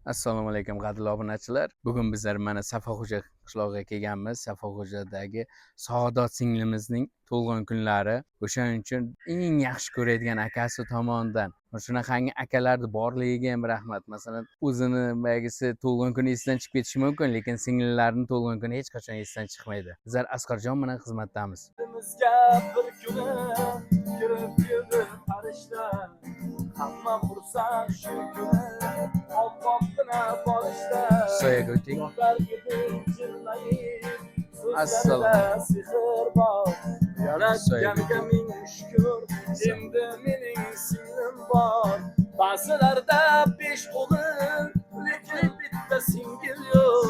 Assalomu alaykum qadrli obunachilar. Bugun bizlar mana Safoxo'ja qishlog'iga kelganmiz. Safoxo'jadagi Saodat singlimizning tug'ilgan kunlari. O'shaning uchun eng yaxshi ko'radigan akasi tomonidan shunaqangi akalarni borligiga ham rahmat. Masalan, o'zini bagisi tug'ilgan kuni esidan chiqib ketishi mumkin, lekin singlilarining tug'ilgan kuni hech qachon esidan chiqmaydi. Bizlar Asqarjon bilan xizmatdamiz. Bir kuni kirib keldi farishta, hamma xursand shu kuni, oppoqqina borishda. Soyaga o'ting. Assalomu sehr bor, yaratganga ming shukr, endi mening singlim bor. Ba'zilarda 5 o'g'il, lekin bitta singil yo'q.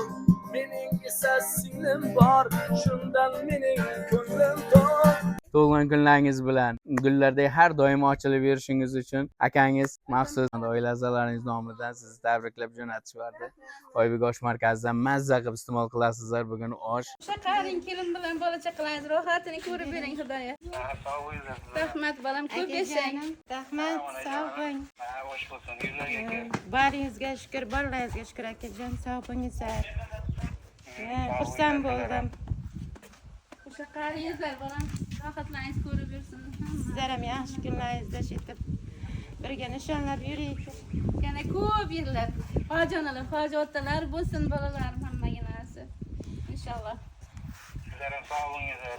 Mening esa singlim bor, shundan mening ko'nglim to'q. Tug'ilgan kunlaringiz bilan gullardek har doim ochilib yurishingiz uchun akangiz maxsus oila a'zolaringiz nomidan sizni tabriklab jo'natishyapti. Oybek osh markazidan mazza qilib iste'mol qilasizlar bugun osh. Shaqaring kelin bilan bola chaqalaringiz rohatini ko'rib bering xudoya. Rahmat balam, ko'p yashang. Rahmat, sog' bo'ling. Baringizga shukr, bolalaringizga shukr akajon, sog' bo'linglar. Xursand bo'ldim. Shaqaringizlar balam, rohatlaringiz ko'rib yursin. Sizlar ham yaxshi kunlaringizda shetib birga nishonlab yuring. Yana ko'p yillar hojonalar, hojotalar bo'lsin bolalarim hammaga nasib. Inshaalloh. Sizlar ham sog' bo'linglar.